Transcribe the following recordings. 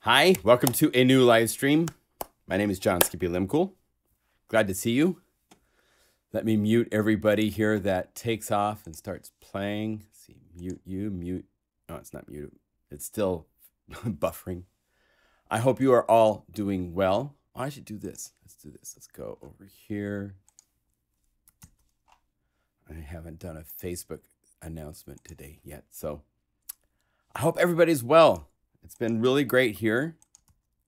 Hi, welcome to a new live stream. My name is John Skippy Limcool. Glad to see you. Let me mute everybody here that takes off and starts playing. Let's see, mute. No, it's not mute. It's still buffering. I hope you are all doing well. Oh, I should do this. Let's do this. Let's go over here. I haven't done a Facebook announcement today yet, so I hope everybody's well. It's been really great here.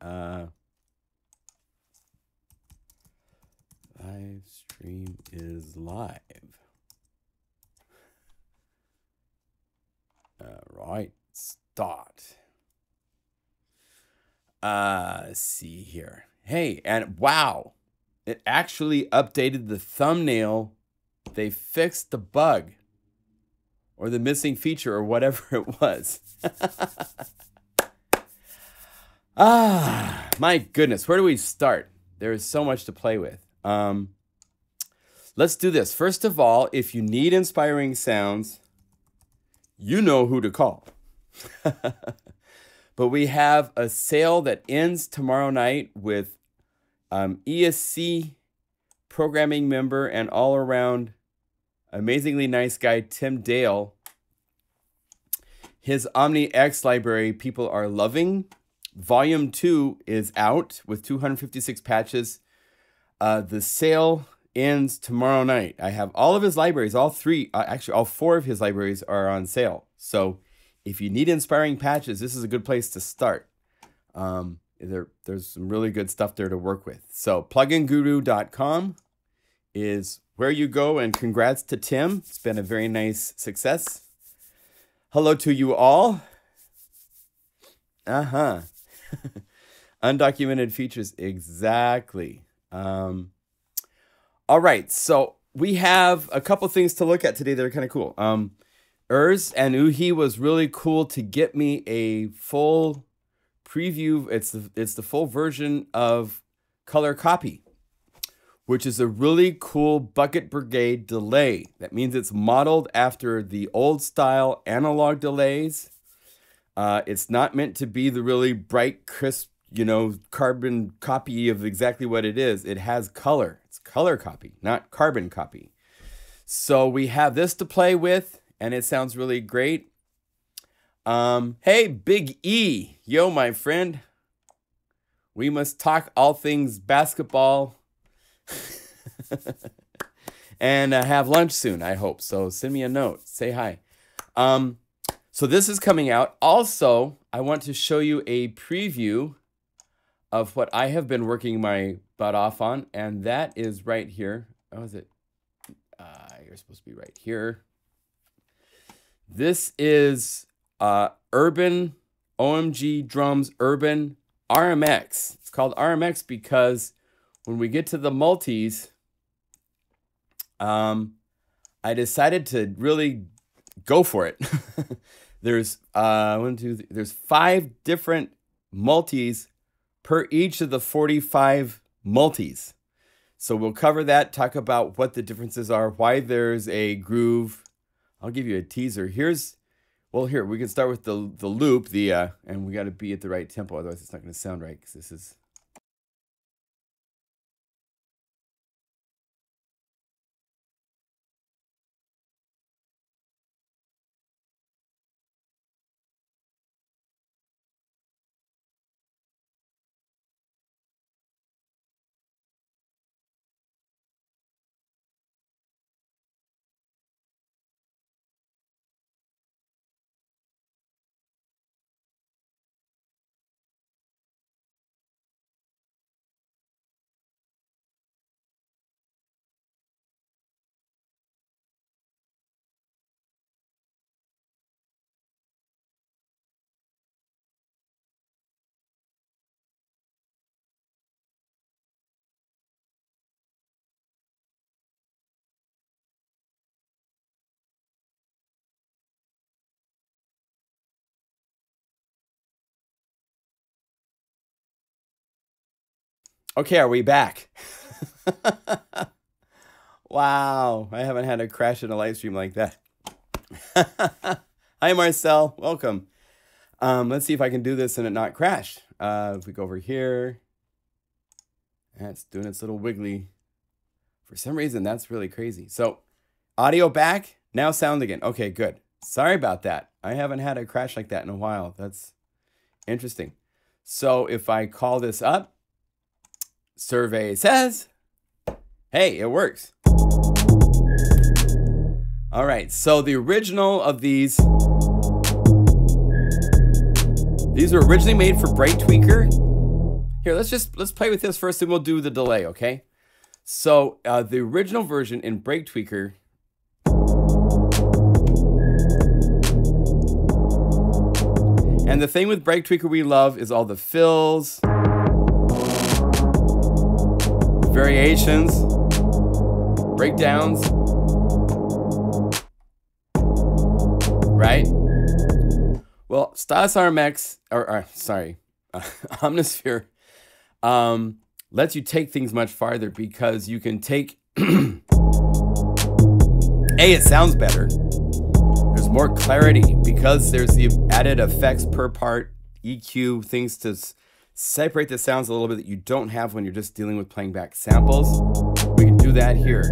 Live stream is live. Right, start. Let's see here. Hey, and wow, it actually updated the thumbnail. They fixed the bug or the missing feature or whatever it was. My goodness, where do we start? There is so much to play with. Let's do this. First of all, if you need inspiring sounds, you know who to call. But we have a sale that ends tomorrow night with ESC programming member and all-around amazingly nice guy, Tim Dale. His OmniX library people are loving. Volume 2 is out with 256 patches. The sale ends tomorrow night. I have all of his libraries, all three, actually all four of his libraries are on sale. So if you need inspiring patches, this is a good place to start. There's some really good stuff there to work with. So pluginguru.com is where you go, and congrats to Tim. It's been a very nice success. Hello to you all. Undocumented features, exactly. All right, so we have a couple things to look at today that are kind of cool. Urs and Uhi was really cool to get me a full preview. It's the full version of ColourCopy, which is a really cool Bucket Brigade delay. That means it's modeled after the old style analog delays. It's not meant to be the really bright, crisp, carbon copy of exactly what it is. It has color. It's ColourCopy, not carbon copy. So we have this to play with, and it sounds really great. Hey, Big E. Yo, my friend. We must talk all things basketball. And have lunch soon, I hope. So send me a note. Say hi. So this is coming out. Also, I want to show you a preview of what I have been working my butt off on, and that is right here. Oh, is it? You're supposed to be right here. This is Urban OMG Drums Urban RMX. It's called RMX because when we get to the multis, I decided to really go for it. There's there's 5 different multis per each of the 45 multis. So we'll cover that, talk about what the differences are, why there's a groove. I'll give you a teaser. Here, we can start with the loop, and we got to be at the right tempo, otherwise it's not going to sound right, because this is... Okay, are we back? Wow, I haven't had a crash in a live stream like that. Hi, Marcel. Welcome. Let's see if I can do this and it not crash. If we go over here, and it's doing its little wiggly. For some reason, that's really crazy. So audio back, now sound again. Okay, good. Sorry about that. I haven't had a crash like that in a while. That's interesting. So if I call this up, survey says, hey, it works. All right, so the original of these were originally made for Break Tweaker. Here, let's play with this first and we'll do the delay, okay? So the original version in Break Tweaker, and the thing with Break Tweaker we love is all the fills, variations, breakdowns, right? Well, Stylus RMX, Omnisphere, lets you take things much farther because you can take, A, it sounds better. There's more clarity because there's the added effects per part, EQ, things to separate the sounds a little bit that you don't have when you're just dealing with playing back samples. We can do that here.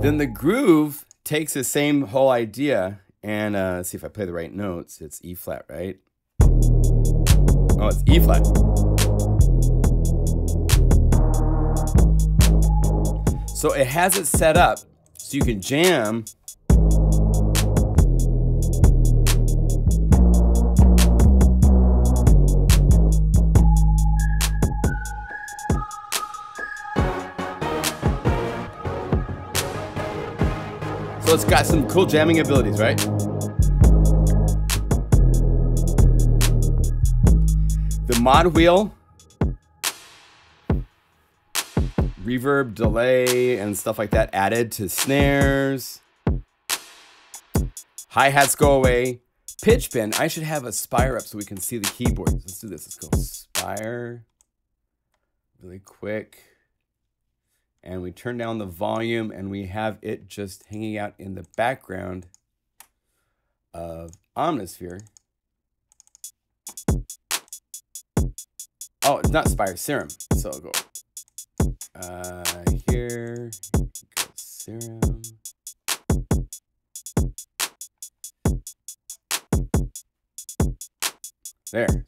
Then the groove takes the same whole idea and let's see if I play the right notes. It's E flat, right? Oh, it's E flat. So it has it set up so you can jam. So it's got some cool jamming abilities, right? The mod wheel, reverb, delay, and stuff like that added to snares. Hi-hats go away. Pitch bend, I should have a spire up so we can see the keyboards. Let's do this, let's go spire, really quick. And we turn down the volume and we have it just hanging out in the background of Omnisphere. Oh, it's not Spire, Serum. So I'll go here, go Serum. There.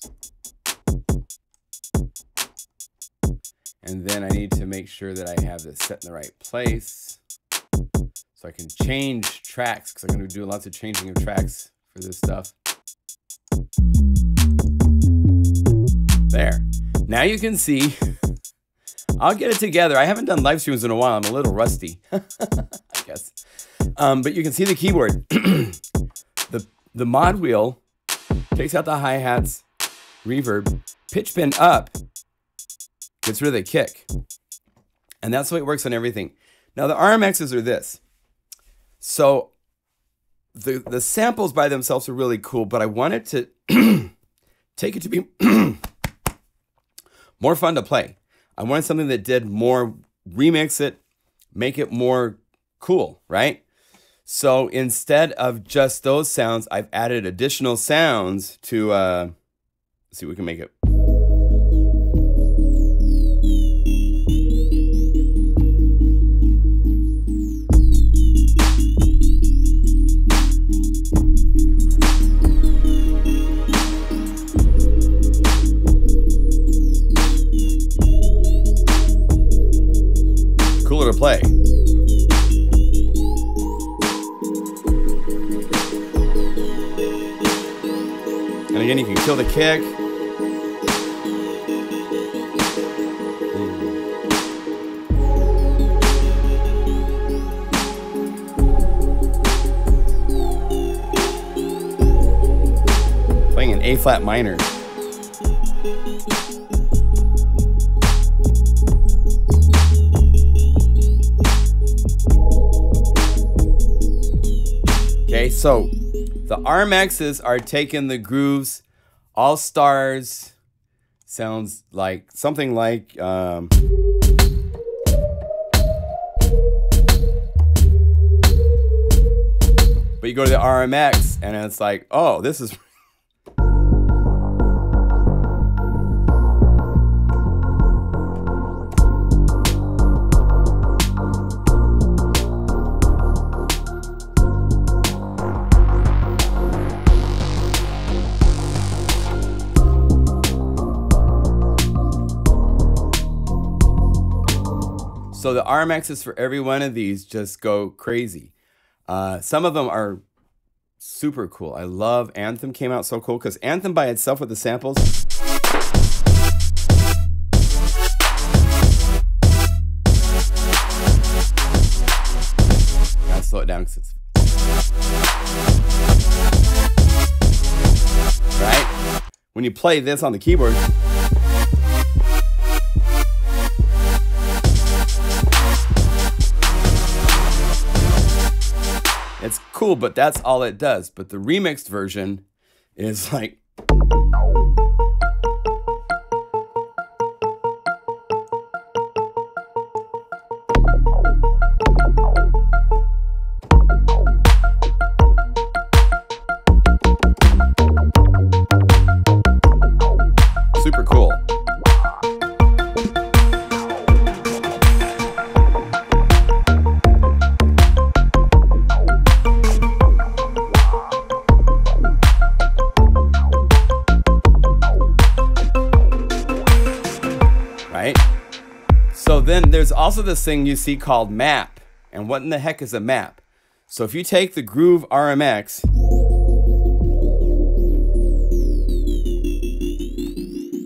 And then I need to make sure that I have this set in the right place so I can change tracks because I'm going to do lots of changing of tracks for this stuff. There. Now you can see, I'll get it together. I haven't done live streams in a while. I'm a little rusty, I guess. But you can see the keyboard. The mod wheel takes out the hi-hats, reverb, pitch bend up, gets rid of the kick. And that's the way it works on everything. Now the RMXs are this. So the samples by themselves are really cool, but I wanted to take it to be more fun to play. I wanted something that did more, remix it, make it more cool, right? So instead of just those sounds, I've added additional sounds to, let's see if we can make it. Cooler to play. And again, you can kill the kick. Playing an A flat minor. Okay, so the RMXs are taking the grooves. All Stars sounds like something like But you go to the RMX and it's like, oh, this is... So the RMXs for every one of these just go crazy. Some of them are super cool. I love Anthem came out so cool because Anthem by itself with the samples. Gotta slow it down because it's... Right? When you play this on the keyboard, it's cool, but that's all it does. But the remixed version is like... super cool. Right? So then there's also this thing you see called map. And what in the heck is a map? So if you take the Groove RMX,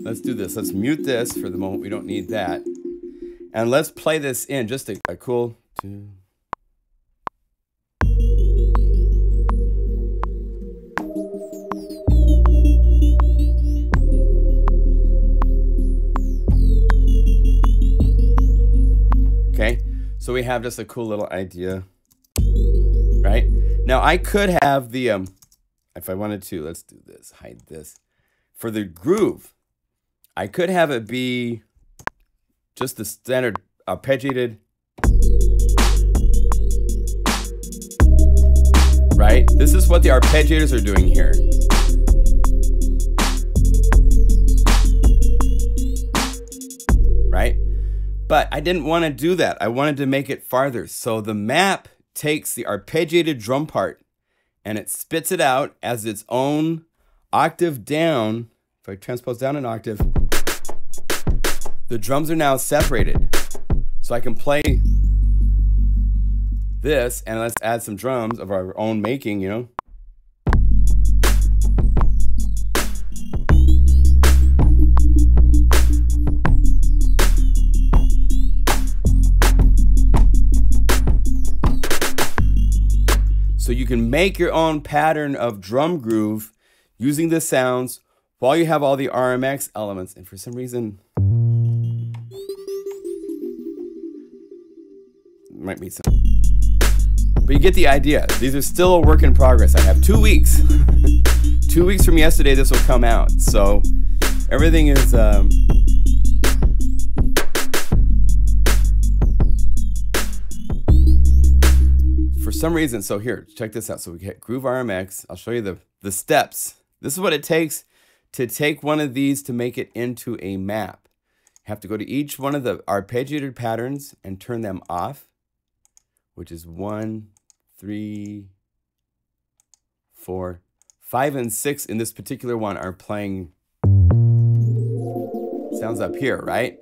let's do this. Let's mute this for the moment. We don't need that. And let's play this in just a cool tune. Okay, so we have just a cool little idea, right? Now I could have the, if I wanted to, let's do this, hide this. For the groove, I could have it be just the standard arpeggiated, right? This is what the arpeggiators are doing here. Right? But I didn't want to do that. I wanted to make it farther. So the map takes the arpeggiated drum part and it spits it out as its own octave down. If I transpose down an octave, the drums are now separated. So I can play this and let's add some drums of our own making, you know. So you can make your own pattern of drum groove using the sounds while you have all the RMX elements. And for some reason, might be some, but you get the idea. These are still a work in progress. I have 2 weeks. 2 weeks from yesterday, this will come out. So everything is... for some reason, so here, check this out. So we get Groove RMX. I'll show you the steps. This is what it takes to take one of these to make it into a map. You have to go to each one of the arpeggiated patterns and turn them off, which is 1, 3, 4, 5, and 6 in this particular one are playing sounds up here, right?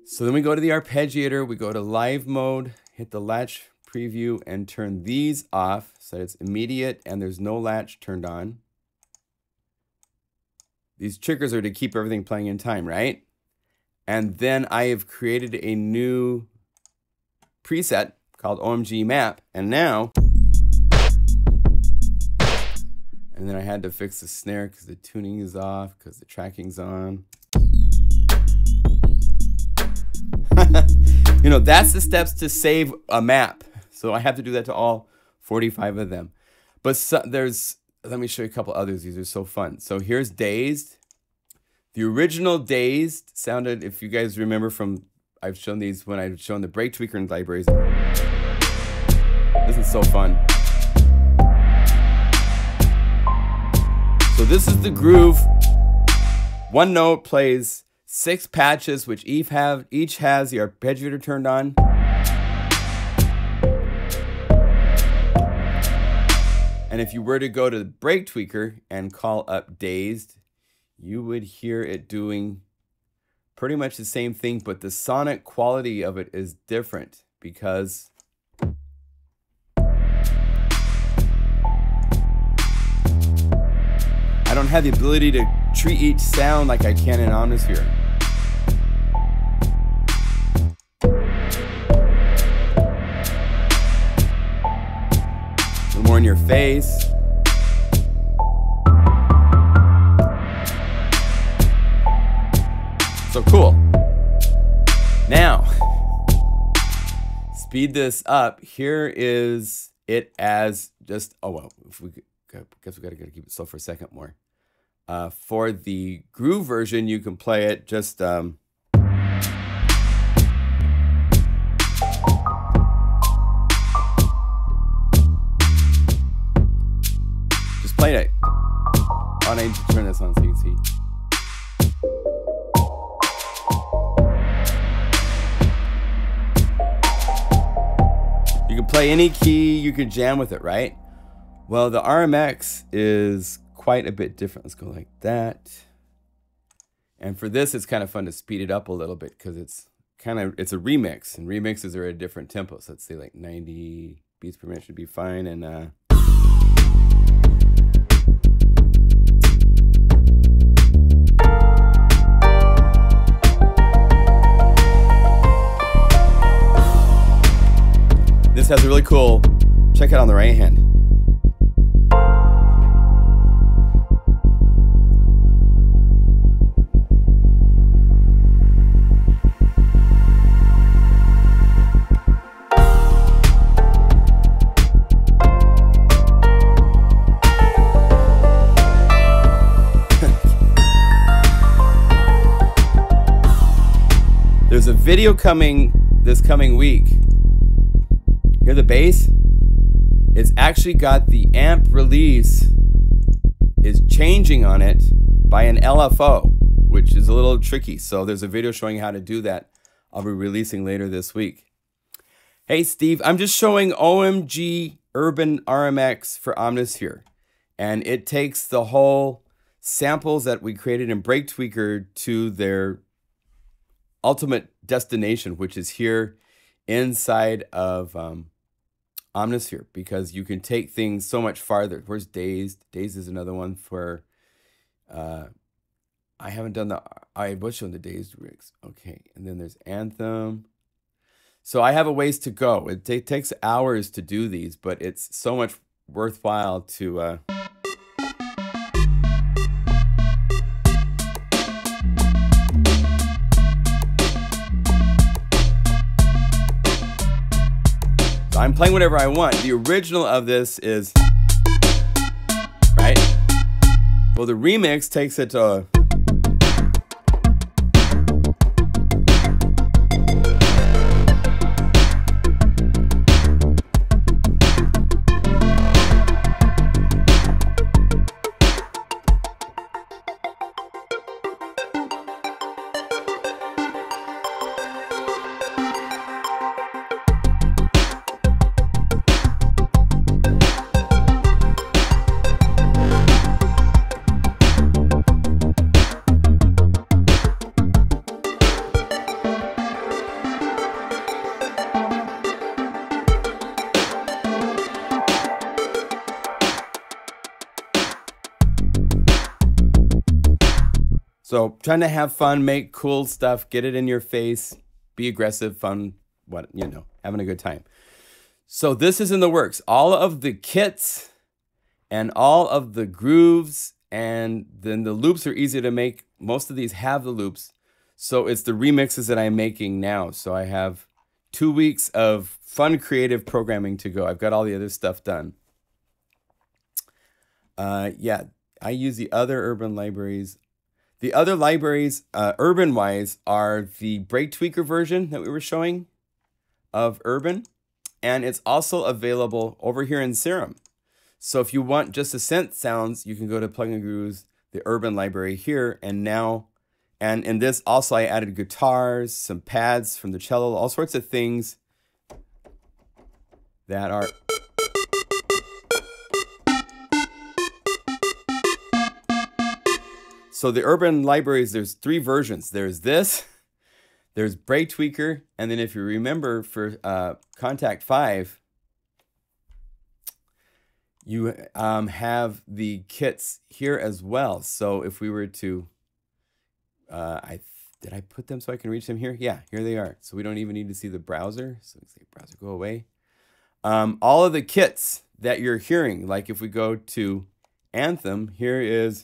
So then we go to the arpeggiator, we go to live mode, hit the latch preview and turn these off so it's immediate and there's no latch turned on. These triggers are to keep everything playing in time, right? And then I have created a new preset called OMG map. And now, and then I had to fix the snare because the tuning is off, because the tracking's on. You know, that's the steps to save a map. So I have to do that to all 45 of them. But so, let me show you a couple others. These are so fun. So here's Dazed. The original Dazed sounded, if you guys remember from, I've shown these when I've shown the Break Tweaker and libraries. This is so fun. this is the groove. One note plays 6 patches, which each has the arpeggiator turned on. And if you were to go to the break tweaker and call up dazed, you would hear it doing pretty much the same thing, but the sonic quality of it is different because I don't have the ability to treat each sound like I can in Omnisphere. A little more in your face. So cool. Now, speed this up. Here is it as just, oh well, if we guess we gotta keep it slow for a second more. For the groove version, you can play it just just play it. Oh, I need to turn this on so you can see. You can play any key, you can jam with it, right? Well, the RMX is quite a bit different. Let's go like that. And for this, it's kind of fun to speed it up a little bit because it's a remix, and remixes are at a different tempo. So let's say like 90 beats per minute should be fine. And this has a really cool, check it out on the right hand. There's a video coming this coming week. Hear the bass? It's actually got the amp release is changing on it by an LFO, which is a little tricky. So there's a video showing how to do that. I'll be releasing later this week. Hey Steve, I'm just showing OMG Urban RMX for Omnisphere. And it takes the whole samples that we created in Break Tweaker to their ultimate destination, which is here inside of Omnisphere, because you can take things so much farther. Where's Dazed? Dazed is another one for, I haven't done the, I was showing the Dazed rigs. Okay, and then there's Anthem. So I have a ways to go. It takes hours to do these, but it's so much worthwhile to, I'm playing whatever I want. The original of this is, right? Well, the remix takes it to, so trying to have fun, make cool stuff, get it in your face, be aggressive, fun, what, you know, having a good time. So this is in the works. All of the kits and all of the grooves, and then the loops are easy to make. Most of these have the loops. So it's the remixes that I'm making now. So I have 2 weeks of fun, creative programming to go. I've got all the other stuff done. Yeah, I use the other urban libraries. The other libraries, urban-wise, are the Break Tweaker version that we were showing of Urban, and it's also available over here in Serum. So if you want just the synth sounds, you can go to Plugin Guru's, the Urban library here, and now, and in this also I added guitars, some pads from the cello, all sorts of things that are... So the Urban libraries, there's 3 versions. There's this, there's Break Tweaker, and then if you remember for Contact 5, you have the kits here as well. So if we were to, did I put them so I can reach them here? Yeah, here they are. So we don't even need to see the browser. So let's say browser, go away. All of the kits that you're hearing, like if we go to Anthem, here is...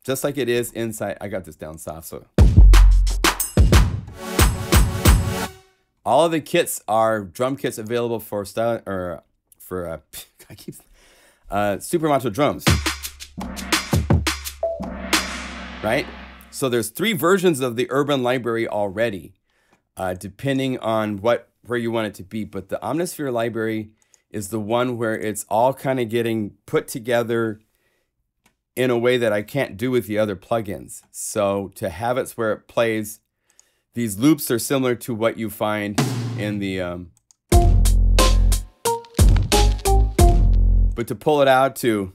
just like it is inside. I got this down soft, so. All of the kits are drum kits available for style or for Super Macho drums, right? So there's 3 versions of the Urban library already, depending on where you want it to be. But the Omnisphere library is the one where it's all kind of getting put together in a way that I can't do with the other plugins. So to have it where it plays, these loops are similar to what you find in the, but to pull it out to,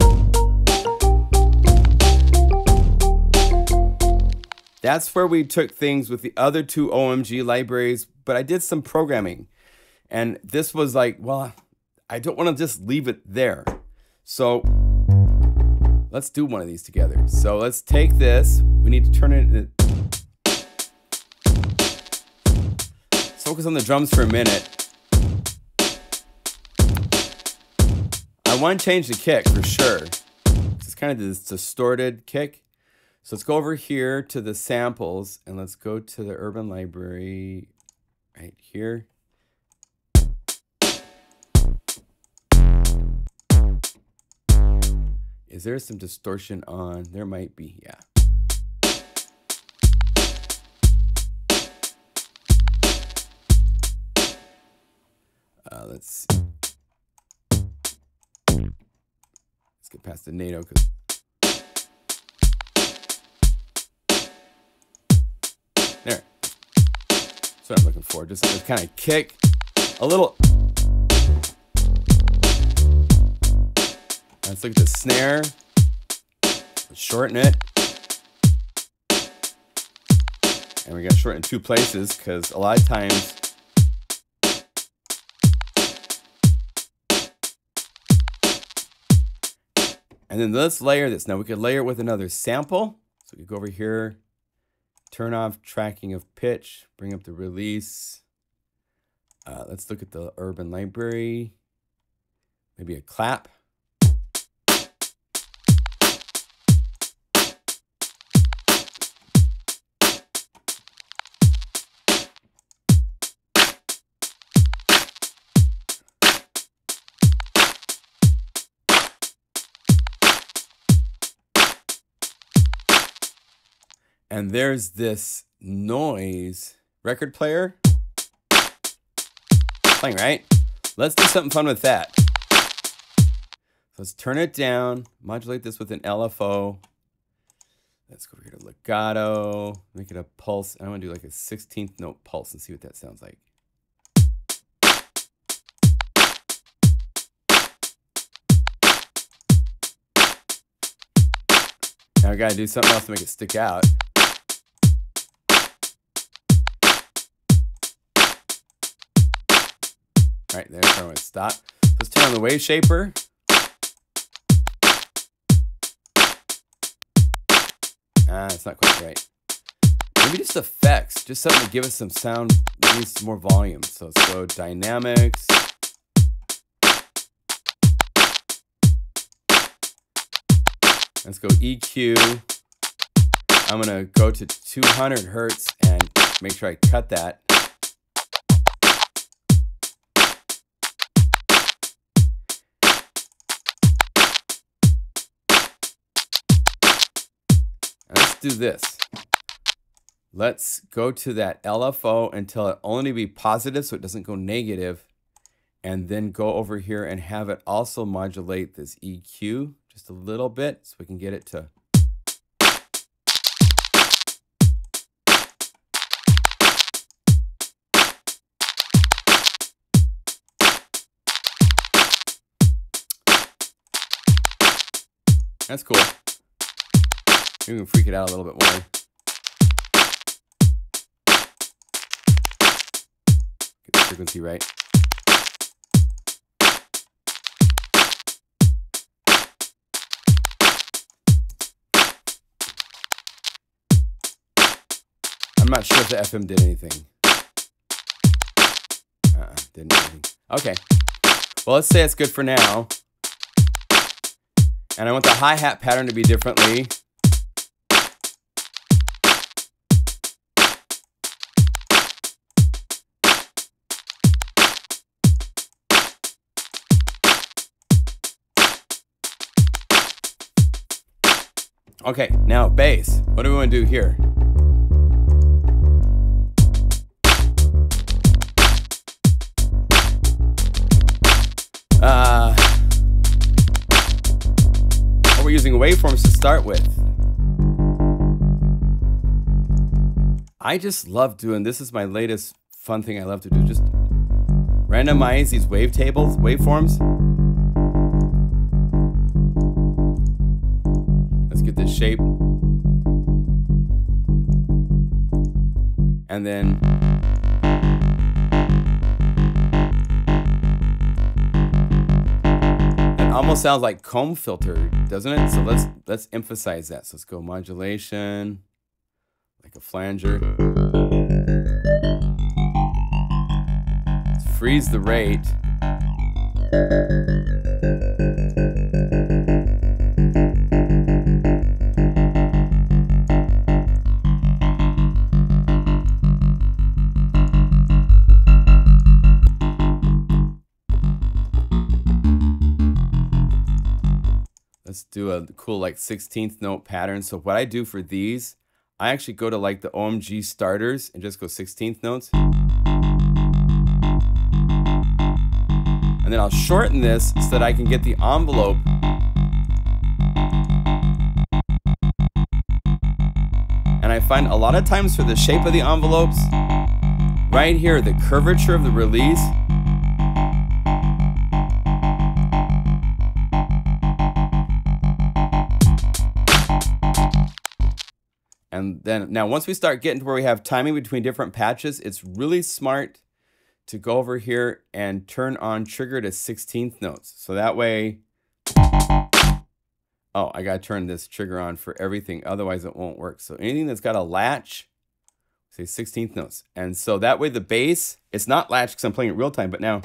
that's where we took things with the other 2 OMG libraries, but I did some programming. And this was like, well, I don't want to just leave it there. So let's do one of these together. So let's take this. We need to turn it into... Let's focus on the drums for a minute. I want to change the kick for sure. It's kind of this distorted kick. So let's go over here to the samples and let's go to the Urban library right here. Is there some distortion on? There might be, yeah. Let's see. Let's get past the NATO. There. That's what I'm looking for. Just to kind of kick a little. Let's look at the snare. Let's shorten it. And we got to shorten in 2 places because a lot of times and then let's layer this. Now we could layer it with another sample. So we go over here, turn off tracking of pitch, bring up the release. Let's look at the Urban library. Maybe a clap. And there's this noise record player playing, right? Let's do something fun with that. Let's turn it down, modulate this with an LFO. Let's go over here to legato, make it a pulse. I want to do like a 16th note pulse and see what that sounds like. Now I gotta do something else to make it stick out. All right, there's where I want to stop. Let's turn on the wave shaper. It's not quite right. Maybe just effects, just something to give us some sound, maybe some more volume. So let's go dynamics. Let's go EQ. I'm gonna go to 200 hertz and make sure I cut that. And let's do this. Let's go to that LFO and tell it only to be positive so it doesn't go negative. And then go over here and have it also modulate this EQ just a little bit so we can get it to. That's cool. Maybe we can freak it out a little bit more. Get the frequency right. I'm not sure if the FM did anything. Didn't do anything. Okay. Well, let's say it's good for now. And I want the hi-hat pattern to be differently. Okay, now bass. What do we want to do here? We're using waveforms to start with. I just love doing, this is my latest fun thing I love to do, just randomize these waveforms. Let's get this shape. And then almost sounds like comb filter, doesn't it? So let's emphasize that. So let's go modulation, like a flanger. Let's freeze the rate. Let's do a cool like 16th note pattern. So what I do for these, I actually go to like the OMG starters and just go 16th notes. And then I'll shorten this so that I can get the envelope. And I find a lot of times for the shape of the envelopes, right here, the curvature of the release, and then now once we start getting to where we have timing between different patches, it's really smart to go over here and turn on trigger to 16th notes. So that way, oh, I gotta turn this trigger on for everything, otherwise it won't work. So anything that's got a latch, say 16th notes. And so that way the bass, it's not latched because I'm playing it real time, but now.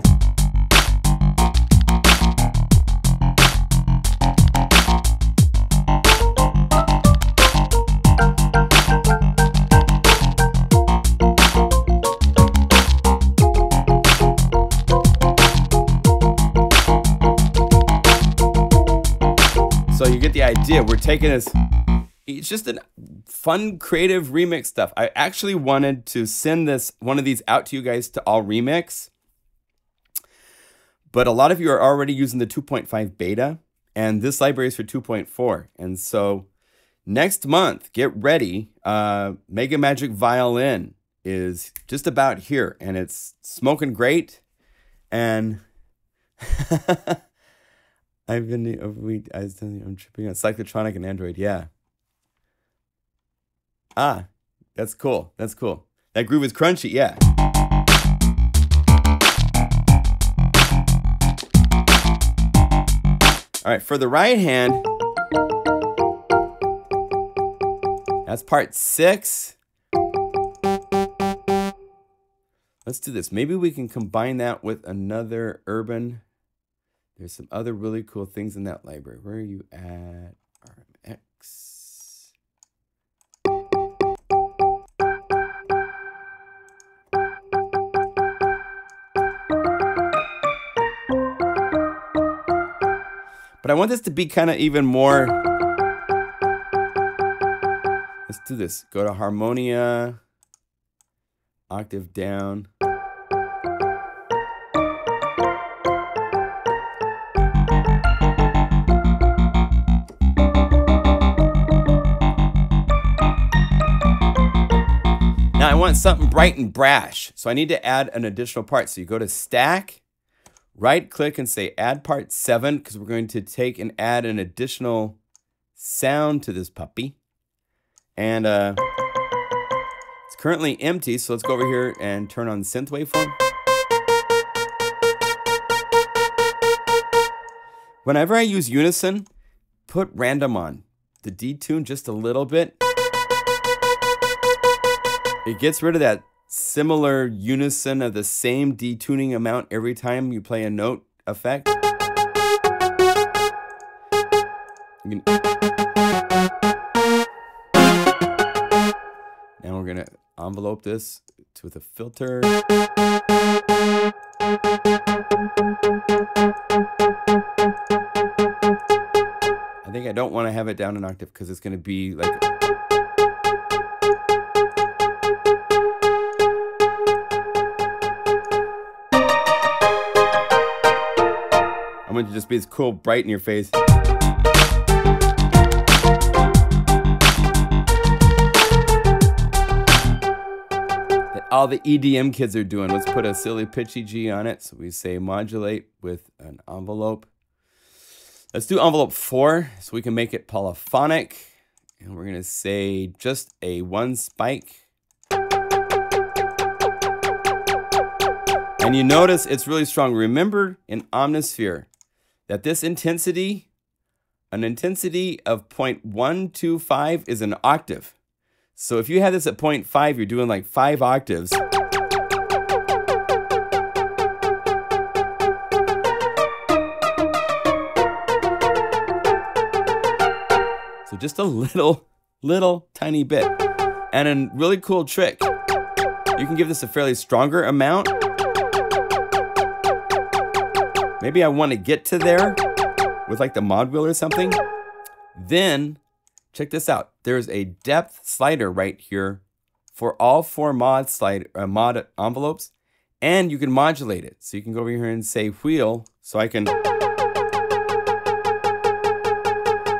So you get the idea. We're taking this, it's just a fun, creative remix stuff. I actually wanted to send one of these out to you guys to all remix. But a lot of you are already using the 2.5 beta, and this library is for 2.4. And so next month, get ready. Mega Magic Violin is just about here, and it's smoking great. And I'm tripping on Cyclotronic and Android. Yeah. Ah, that's cool. That's cool. That groove is crunchy. Yeah. All right. For the right hand, that's part 6. Let's do this. Maybe we can combine that with another Urban. There's some other really cool things in that library. Where are you at? RMX. But I want this to be kind of even more Let's do this. Go to Harmonia, octave down. Now I want something bright and brash, so I need to add an additional part. So you go to Stack, right click and say Add Part 7, because we're going to take and add an additional sound to this puppy. And it's currently empty, so let's go over here and turn on synth waveform. Whenever I use unison, put random on. The detune just a little bit. It gets rid of that similar unison of the same detuning amount every time you play a note effect. Now we're going to envelope this with a filter. I think I don't want to have it down an octave because it's going to be like... I want it to just be as cool, bright in your face. That all the EDM kids are doing. Let's put a silly pitchy G on it. So we say modulate with an envelope. Let's do envelope 4 so we can make it polyphonic. And we're going to say just a 1 spike. And you notice it's really strong. Remember in Omnisphere that this intensity, an intensity of 0.125 is an octave. So if you have this at 0.5, you're doing like 5 octaves. So just a little tiny bit. And a really cool trick. You can give this a fairly stronger amount. Maybe I want to get to there with like the mod wheel or something. Then, check this out. There's a depth slider right here for all 4 mod envelopes. And you can modulate it. So you can go over here and say wheel. So I can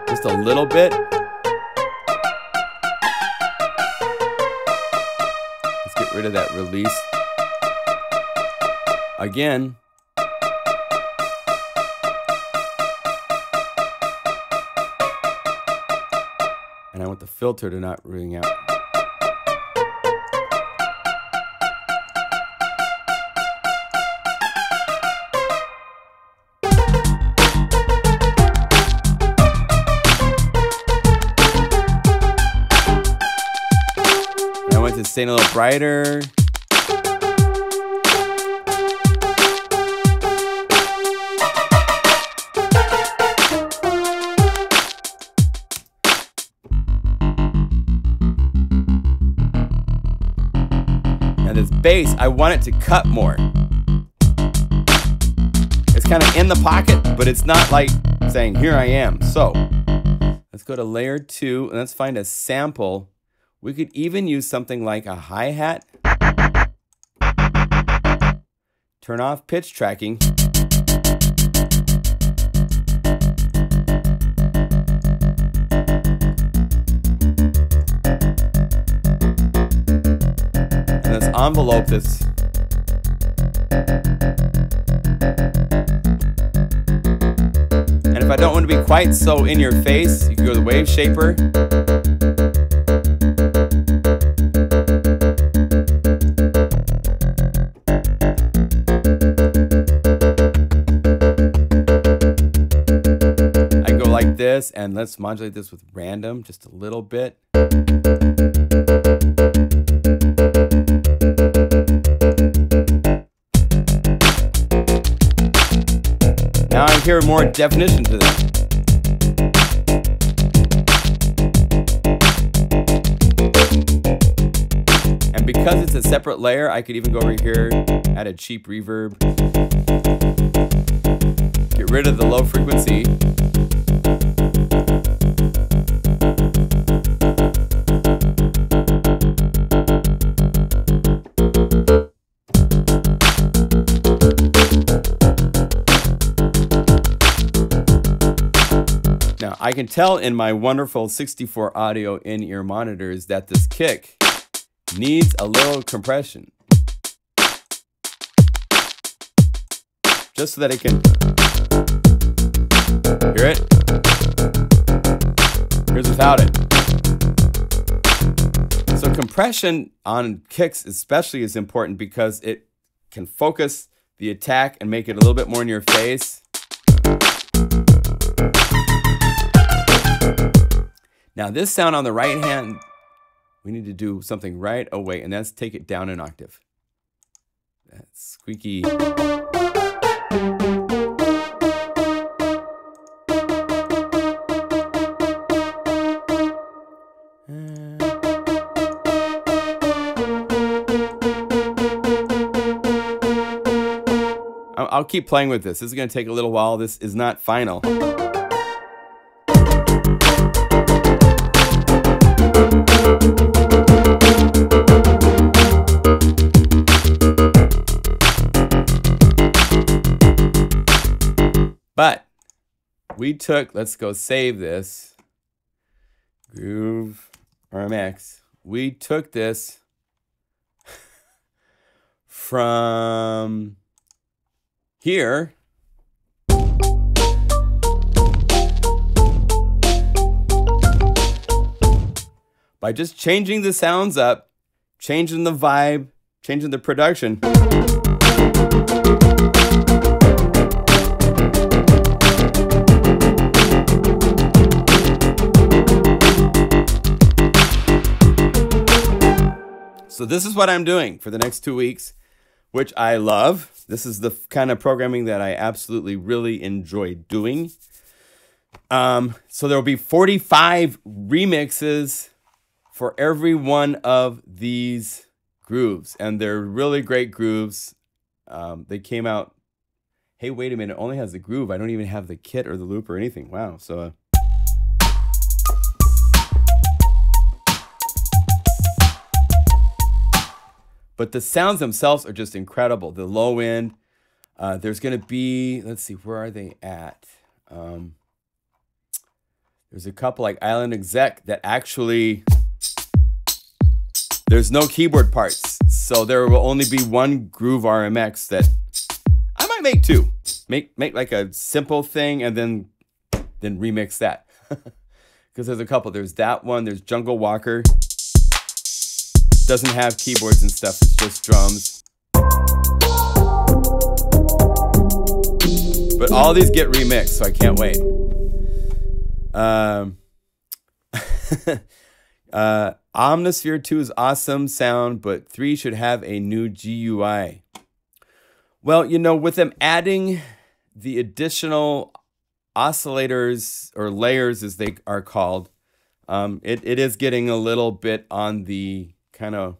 just a little bit. Let's get rid of that release. Again. And I want the filter to not ring out. And I want to stay a little brighter. This bass, I want it to cut more. It's kind of in the pocket, but it's not like saying, here I am. So let's go to layer 2 and let's find a sample. We could even use something like a hi-hat. Turn off pitch tracking. Envelope this. And if I don't want to be quite so in your face, you can go to the wave shaper. I go like this, and let's modulate this with random just a little bit. Now I hear more definition to that. And because it's a separate layer, I could even go over here, add a cheap reverb. Get rid of the low frequency. I can tell in my wonderful 64 audio in-ear monitors that this kick needs a little compression. Just so that it can hear it. Here's without it. So compression on kicks especially is important because it can focus the attack and make it a little bit more in your face. Now this sound on the right hand, we need to do something right away, and that's take it down an octave. That squeaky. I'll keep playing with this. This is going to take a little while. This is not final. But we took, let's go save this. Groove RMX. We took this from here by just changing the sounds up, changing the vibe, changing the production. So this is what I'm doing for the next 2 weeks, which I love. This is the kind of programming that I absolutely really enjoy doing. So there will be 45 remixes for every one of these grooves. And they're really great grooves. They came out, hey, wait a minute, it only has the groove. I don't even have the kit or the loop or anything. Wow. So but the sounds themselves are just incredible. The low end, there's going to be, let's see, where are they at? There's a couple like Island Exec that actually, there's no keyboard parts. So there will only be one Groove RMX that I might make two. Make like a simple thing and then remix that. Because there's a couple. There's that one. There's Jungle Walker. Doesn't have keyboards and stuff, it's just drums. But all these get remixed, so I can't wait. Omnisphere 2 is awesome sound, but 3 should have a new GUI. Well, you know, with them adding the additional oscillators or layers as they are called, it is getting a little bit on the kind of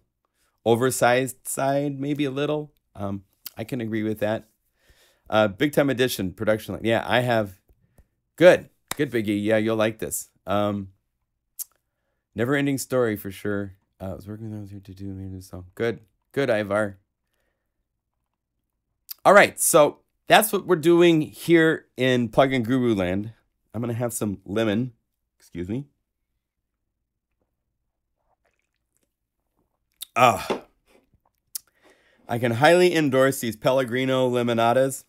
oversized side, maybe a little. I can agree with that. Big Time Edition production line. Yeah, I have. Good, Biggie. Yeah, you'll like this. Never Ending Story for sure. I was working with those here to do maybe this song. Good, Ivar. All right, so that's what we're doing here in Plugin Guru Land. I'm gonna have some lemon. Excuse me. I can highly endorse these Pellegrino Lemonadas.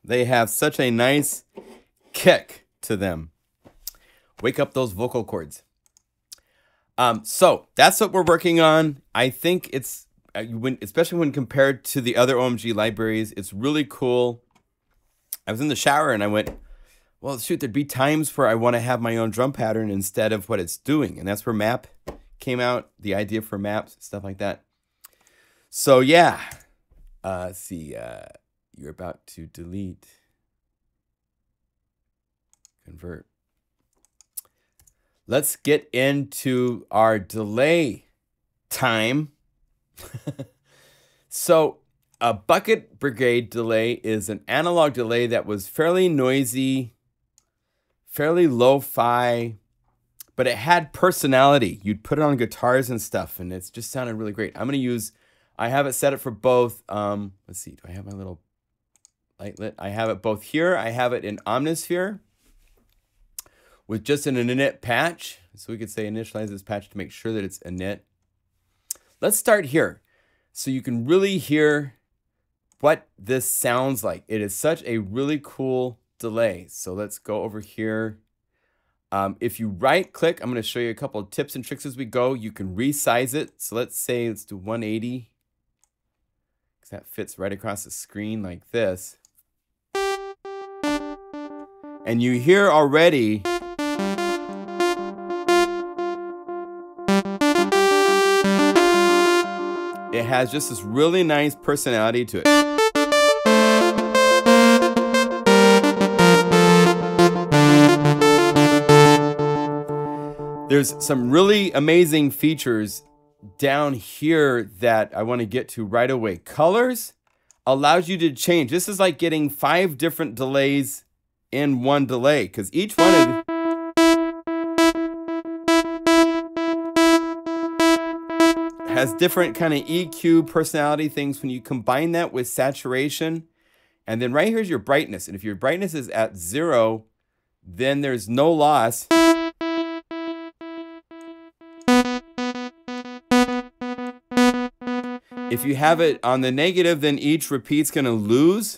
They have such a nice kick to them. Wake up those vocal cords. So that's what we're working on. I think it's, especially when compared to the other OMG libraries, it's really cool. I was in the shower and I went, well, shoot, there'd be times where I want to have my own drum pattern instead of what it's doing. And that's where map came out, the idea for maps, stuff like that. So yeah, let's see, you're about to delete, convert. Let's get into our delay time. So a Bucket Brigade delay is an analog delay that was fairly noisy, fairly lo-fi, but it had personality. You'd put it on guitars and stuff, and it's just sounded really great. I'm going to use, I have it set up for both. Let's see, do I have my little light lit? I have it both here. I have it in Omnisphere. with just an init patch. So we could say initialize this patch to make sure that it's init. Let's start here so you can really hear what this sounds like. It is such a really cool delay. So let's go over here. If you right click, I'm going to show you a couple of tips and tricks as we go. You can resize it. So let's say let's do 180. Because that fits right across the screen like this. And you hear already it has just this really nice personality to it. There's some really amazing features down here that I want to get to right away. Colors allows you to change. This is like getting 5 different delays in one delay, because each one of has different kind of EQ personality things when you combine that with saturation. And then right here's your brightness. And if your brightness is at 0, then there's no loss. If you have it on the negative, then each repeat's going to lose.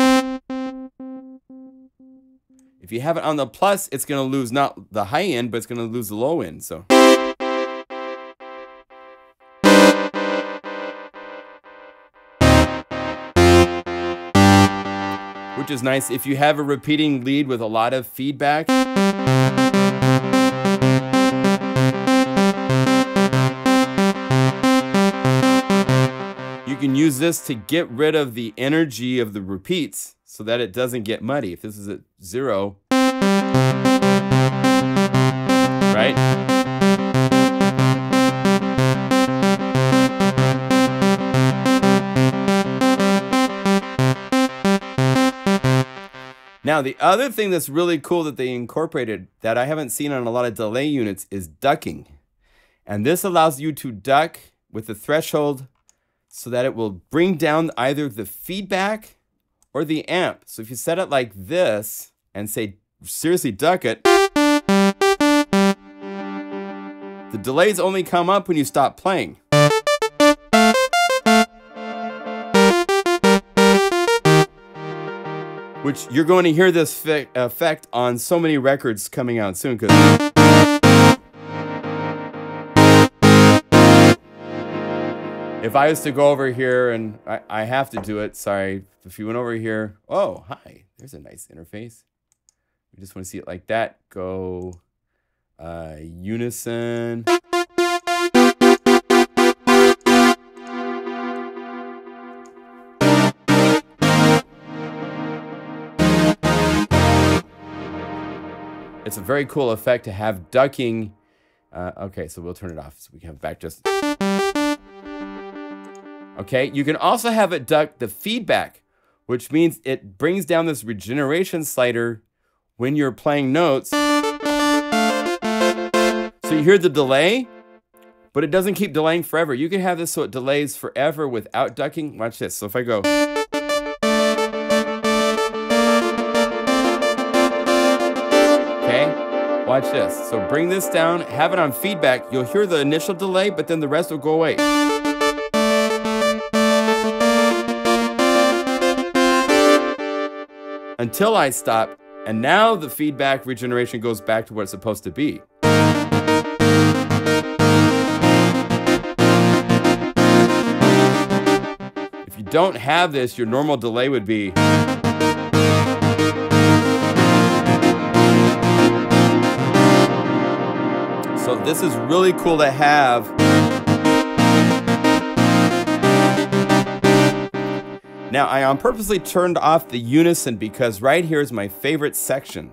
If you have it on the plus, it's going to lose not the high end, but it's going to lose the low end. So which is nice. If you have a repeating lead with a lot of feedback, you can use this to get rid of the energy of the repeats so that it doesn't get muddy. If this is at 0, right? Now, the other thing that's really cool that they incorporated that I haven't seen on a lot of delay units is ducking. And this allows you to duck with the threshold so that it will bring down either the feedback or the amp. So if you set it like this and say, seriously duck it, the delays only come up when you stop playing. Which you're going to hear this effect on so many records coming out soon. If I was to go over here, and I have to do it, sorry, if you went over here, oh, hi, there's a nice interface. We just want to see it like that. Go unison. It's a very cool effect to have ducking. Okay, so we'll turn it off so we can have back just. Okay, you can also have it duck the feedback, which means it brings down this regeneration slider when you're playing notes. So you hear the delay, but it doesn't keep delaying forever. You can have this so it delays forever without ducking. Watch this. So if I go. Okay, watch this. So bring this down, have it on feedback. You'll hear the initial delay, but then the rest will go away. Until I stop, and now the feedback regeneration goes back to what it's supposed to be. If you don't have this, your normal delay would be. So this is really cool to have. Now, I on purposely turned off the unison because right here is my favorite section.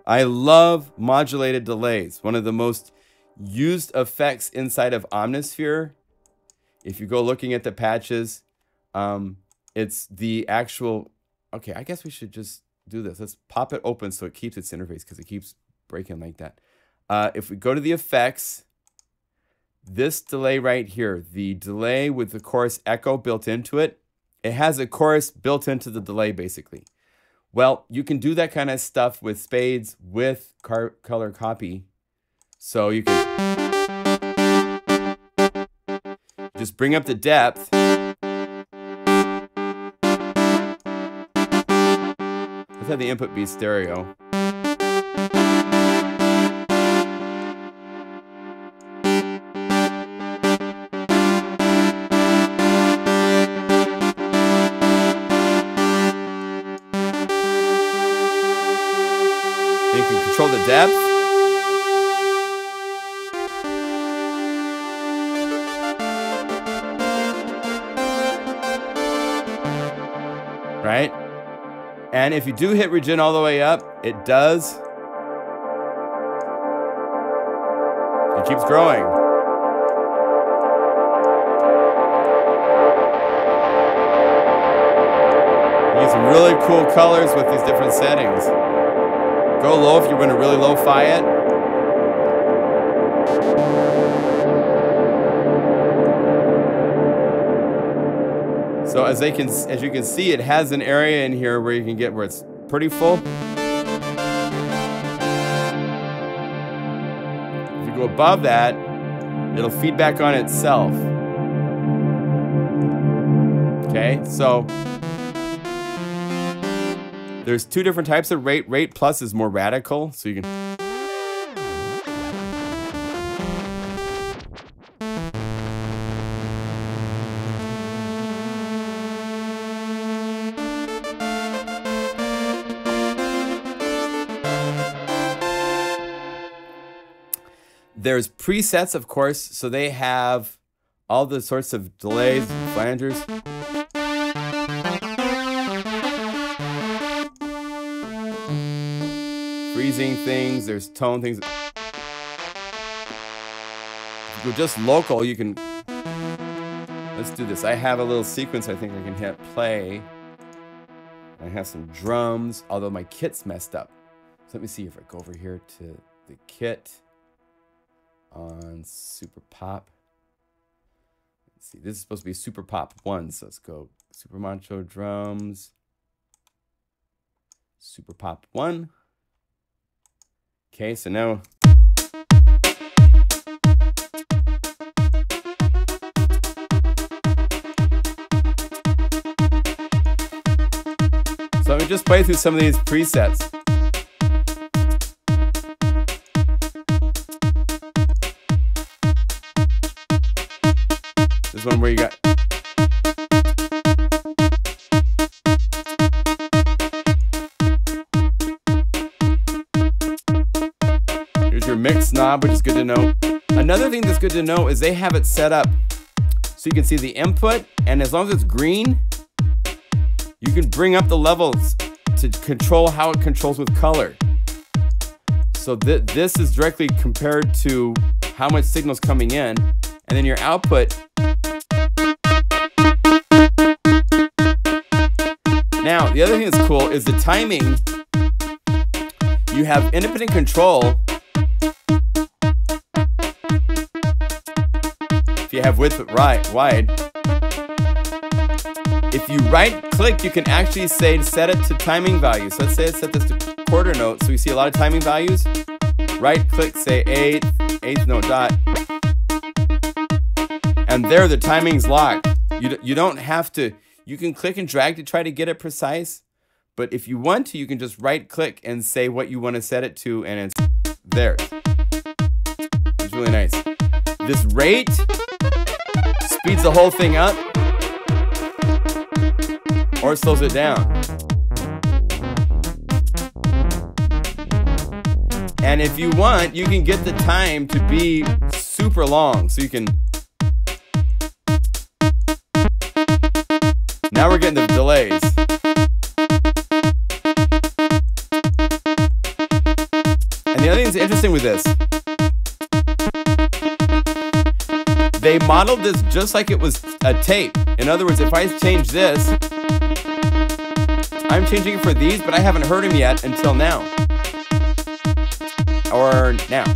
I love modulated delays. One of the most used effects inside of Omnisphere. If you go looking at the patches, it's the actual. Okay, I guess we should just do this. Let's pop it open so it keeps its interface because it keeps breaking like that. If we go to the effects, this delay right here, the delay with the chorus echo built into it, it has a chorus built into the delay, basically. Well, you can do that kind of stuff with spades with ColourCopy. So you can just bring up the depth. Let's have the input be stereo. You can control the depth. Right? And if you do hit regen all the way up, it does. It keeps growing. You get some really cool colors with these different settings. Go low if you want to really lo-fi it. So as you can see, it has an area in here where you can get where it's pretty full. If you go above that, it'll feed back on itself. Okay, so there's two different types of rate. Rate plus is more radical, so you can. There's presets, of course, so they have all the sorts of delays, flangers. Freezing things, there's tone things. If you go just local, you can. Let's do this. I have a little sequence I think I can hit play. I have some drums, although my kit's messed up. So let me see if I go over here to the kit. On Super Pop. Let's see, this is supposed to be Super Pop 1, so let's go Super Macho drums. Super Pop 1. Okay, so now let me just play through some of these presets. This one where you got here's your mix knob, which is good to know. Another thing that's good to know is they have it set up so you can see the input, and as long as it's green, you can bring up the levels to control how it controls with color. So this is directly compared to how much signal's coming in, and then your output. Now, the other thing that's cool is the timing. You have independent control. If you have width wide. If you right click, you can actually say set it to timing value. So let's say I set this to quarter note. So we see a lot of timing values. Right click, say eighth note dot. And there the timing's locked. You don't have to. You can click and drag to try to get it precise, but if you want to, you can just right click and say what you want to set it to, and it's there. It's really nice. This rate speeds the whole thing up or slows it down. And if you want, you can get the time to be super long, so you can. Now we're getting the delays. And the other thing that's interesting with this, they modeled this just like it was a tape. In other words, if I change this, I'm changing it for these, but I haven't heard them yet until now. Or now.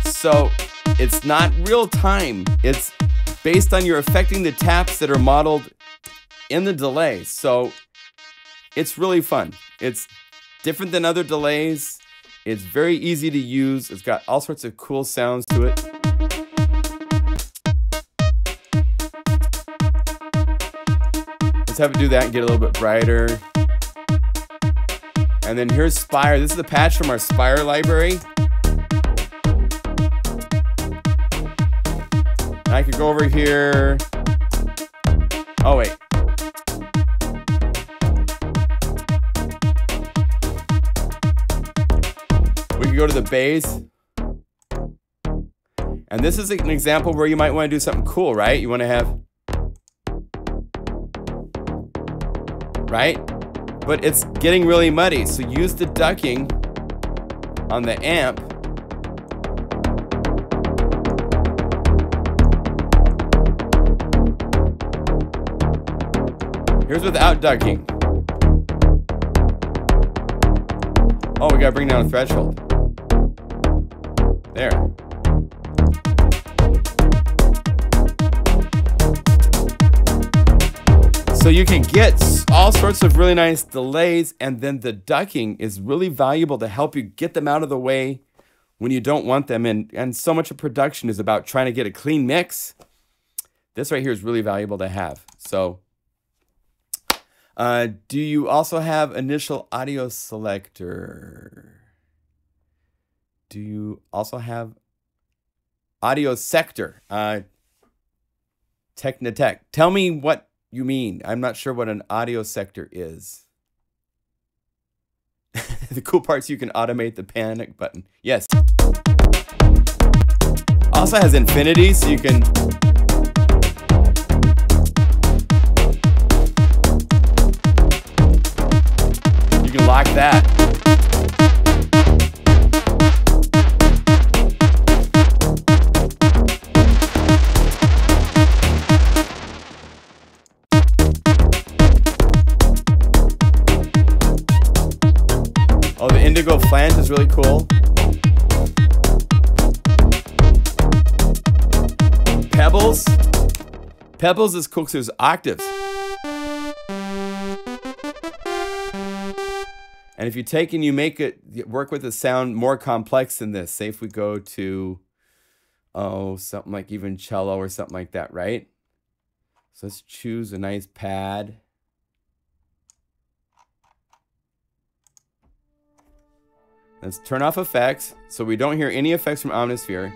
So it's not real time. It's based on you're affecting the taps that are modeled in the delay. So it's really fun. It's different than other delays. It's very easy to use. It's got all sorts of cool sounds to it. Let's have it do that and get a little bit brighter. And then here's Spire. This is the patch from our Spire library. I could go over here. Oh, wait. We could go to the bass. And this is an example where you might want to do something cool, right? You want to have... Right? But it's getting really muddy, so use the ducking on the amp. Here's without ducking. Oh, we gotta bring down a threshold. There. So you can get all sorts of really nice delays, and then the ducking is really valuable to help you get them out of the way when you don't want them. And so much of production is about trying to get a clean mix. This right here is really valuable to have. So do you also have initial audio selector? Do you also have audio sector? Technitech. Tell me what you mean. I'm not sure what an audio sector is. The cool part is you can automate the panic button. Yes. Also has infinity, so you can... You can lock that. Oh, the indigo flange is really cool. Pebbles. Pebbles is cool because there's octaves. And if you take and you make it work with a sound more complex than this, say if we go to, oh, something like even cello or something like that, right? So let's choose a nice pad. Let's turn off effects so we don't hear any effects from Omnisphere.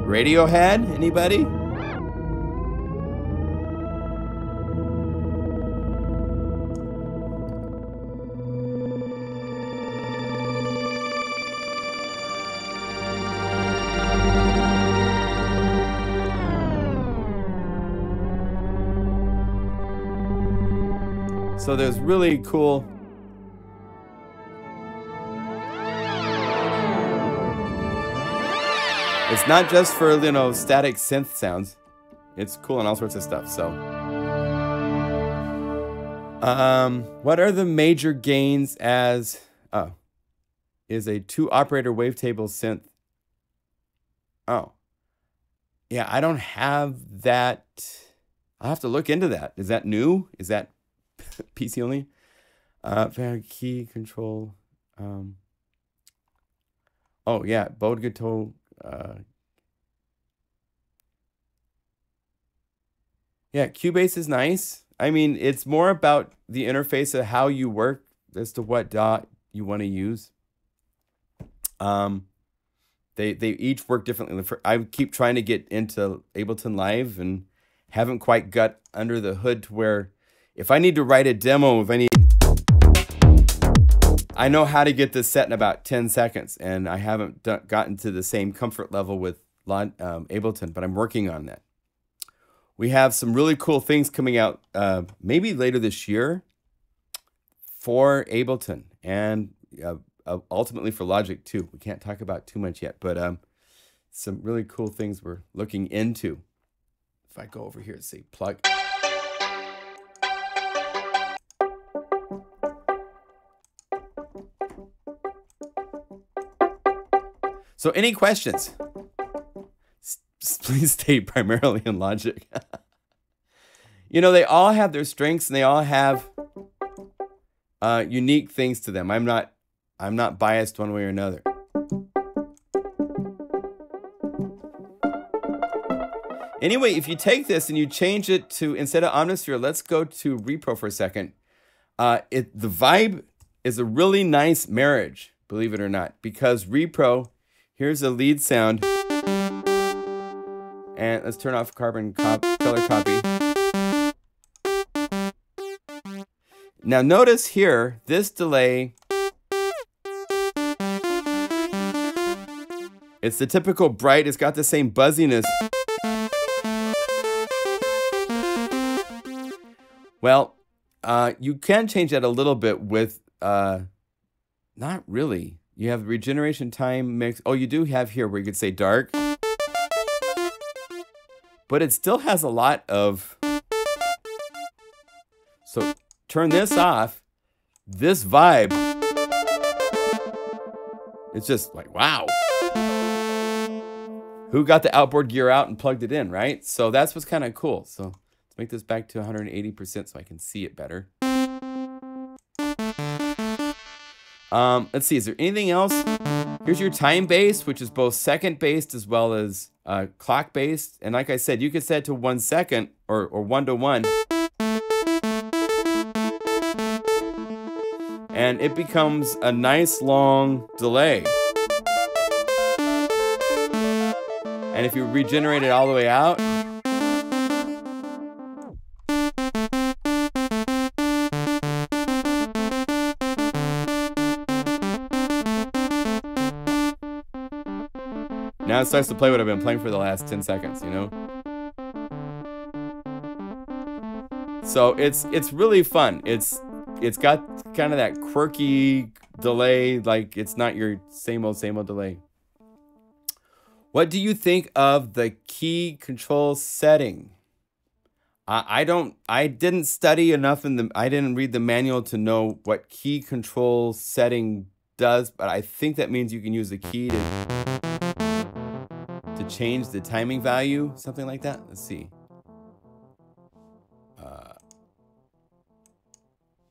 Radiohead, anybody? So there's really cool. It's not just for, you know, static synth sounds. It's cool and all sorts of stuff. So, what are the major gains as? Oh, is a 2-operator wavetable synth. Oh, yeah. I don't have that. I'll have to look into that. Is that new? Is that PC only? Key control. Oh yeah, Bode Guitar. Yeah, Cubase is nice. I mean, it's more about the interface of how you work as to what DAW you want to use. They each work differently. I keep trying to get into Ableton Live and haven't quite got under the hood to where if I need to write a demo, I know how to get this set in about 10 seconds, and I haven't gotten to the same comfort level with Ableton, but I'm working on that. We have some really cool things coming out maybe later this year for Ableton and ultimately for Logic too. We can't talk about too much yet, but some really cool things we're looking into. if I go over here and say plug. So any questions? Please stay primarily in Logic. You know, they all have their strengths and they all have unique things to them. I'm not biased one way or another. Anyway, if you take this and you change it to, instead of Omnisphere, let's go to Repro for a second. The vibe is a really nice marriage, believe it or not, because Repro, here's a lead sound. And let's turn off ColourCopy. Now notice here, this delay, it's the typical bright, it's got the same buzziness. Well, you can change that a little bit with, not really. You have regeneration time mix. Oh, you do have here where you could say dark. But it still has a lot of... So turn this off. This vibe. It's just like, wow. Who got the outboard gear out and plugged it in, right? So that's what's kind of cool. So let's make this back to 180% so I can see it better. Let's see, is there anything else? Here's your time based, which is both second based as well as clock based. And like I said, you could set it to 1 second or 1 to 1. And it becomes a nice long delay. And if you regenerate it all the way out, now it starts to play what I've been playing for the last 10 seconds, you know? So it's really fun. It's got kind of that quirky delay, like it's not your same old delay. What do you think of the key control setting? I didn't study enough I didn't read the manual to know what key control setting does, but I think that means you can use the key to change the timing value, something like that. Let's see.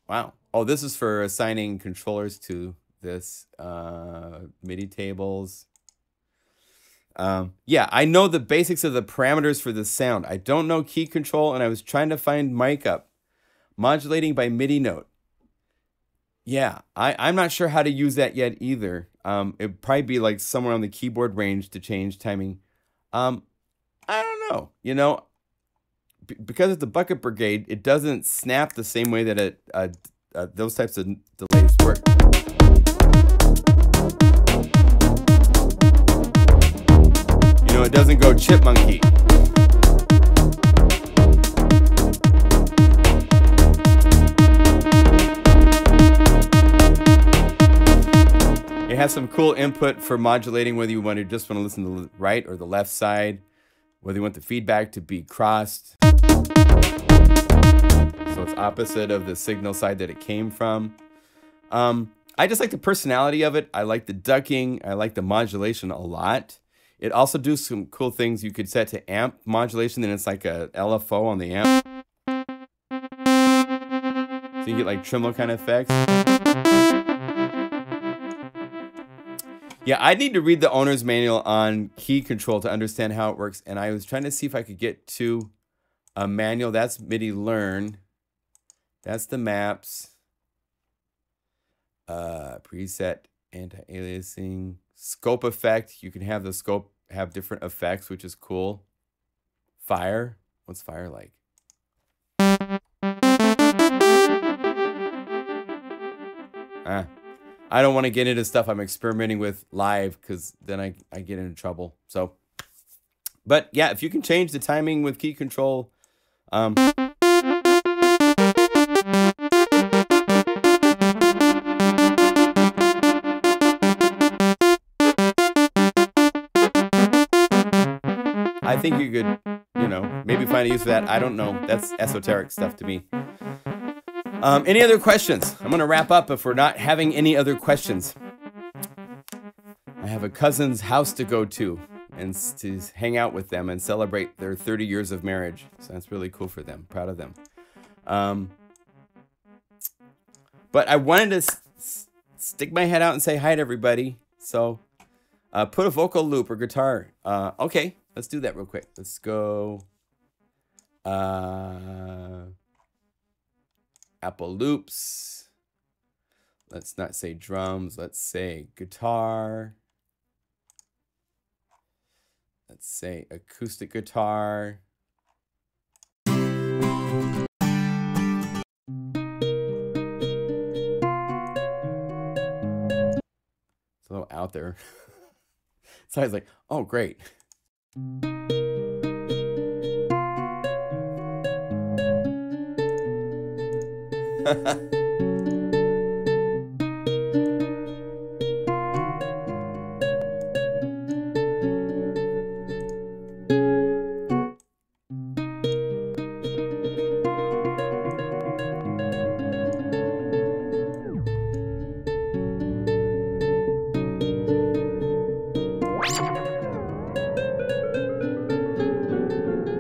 Wow. Oh, this is for assigning controllers to this MIDI tables. Yeah, I know the basics of the parameters for the sound. I don't know key control, and I was trying to find mic up. Modulating by MIDI note. Yeah, I'm not sure how to use that yet either. It'd probably be like somewhere on the keyboard range to change timing. I don't know. You know, because it's the bucket brigade, it doesn't snap the same way that those types of delays work. You know, it doesn't go chipmunky. It has some cool input for modulating whether you just want to listen to the right or the left side, whether you want the feedback to be crossed. So it's opposite of the signal side that it came from. I just like the personality of it. I like the ducking. I like the modulation a lot. It also does some cool things. You could set to amp modulation, then it's like a LFO on the amp. So you get like tremolo kind of effects. Yeah, I need to read the owner's manual on key control to understand how it works. And I was trying to see if I could get to a manual. That's MIDI Learn. That's the maps. Preset, anti-aliasing, scope effect. You can have the scope have different effects, which is cool. Fire. What's fire like? I don't want to get into stuff I'm experimenting with live because then I get into trouble. So, but yeah, if you can change the timing with key control, I think you could, you know, maybe find a use for that. I don't know. That's esoteric stuff to me. Any other questions? I'm going to wrap up if we're not having any other questions. I have a cousin's house to go to and to hang out with them and celebrate their 30 years of marriage. So that's really cool for them. Proud of them. But I wanted to stick my head out and say hi to everybody. So put a vocal loop or guitar. Okay, let's do that real quick. Let's go. Apple loops. Let's not say drums. Let's say guitar. Let's say acoustic guitar. It's a little out there. So I was like, oh, great.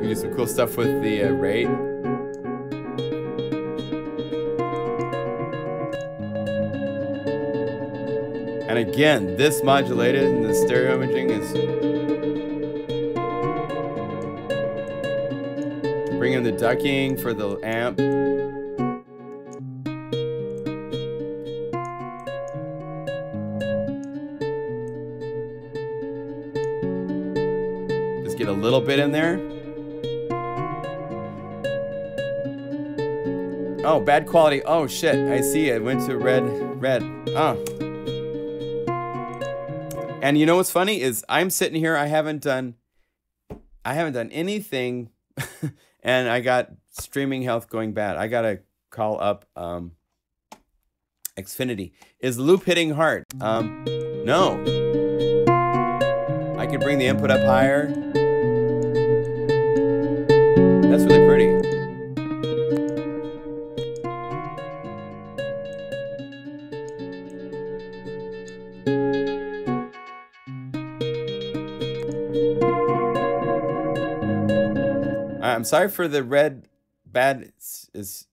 You do some cool stuff with the rate. And again, this modulated and the stereo imaging is bringing the ducking for the amp. Just get a little bit in there. Oh, bad quality. Oh shit, I see it. Went to red. Oh. And you know what's funny is I'm sitting here, I haven't done anything and I got streaming health going bad. I gotta call up Xfinity. Is the loop hitting hard? No. I could bring the input up higher. That's really pretty. I'm sorry for the red bad is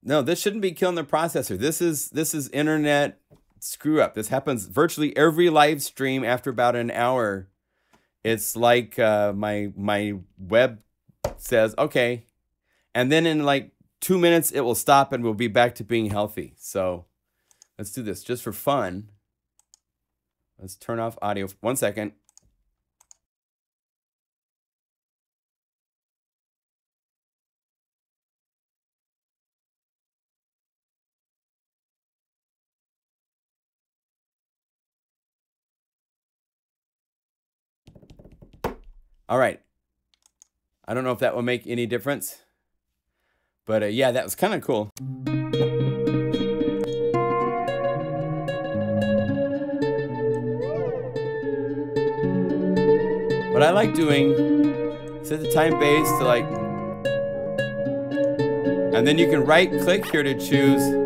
no, this shouldn't be killing the processor. This is internet screw up. This happens virtually every live stream after about an hour. It's like my web says okay, and then in like 2 minutes it will stop and we'll be back to being healthy. So let's do this just for fun. Let's turn off audio. 1 second. All right. I don't know if that will make any difference, but yeah, that was kind of cool. What I like doing, set the time base to like, and then you can right click here to choose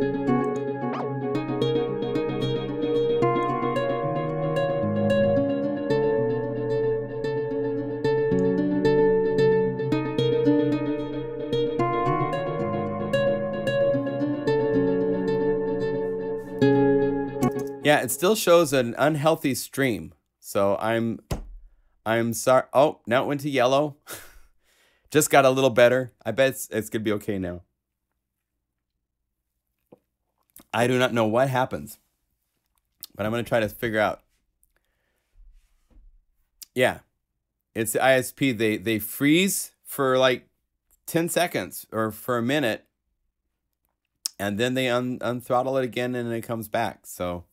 yeah, it still shows an unhealthy stream. So I'm sorry. Oh, now it went to yellow. Just got a little better. I bet it's gonna be okay now. I do not know what happens, but I'm gonna try to figure out. Yeah, it's the ISP. They freeze for like 10 seconds or for a minute, and then they unthrottle it again, and it comes back. So.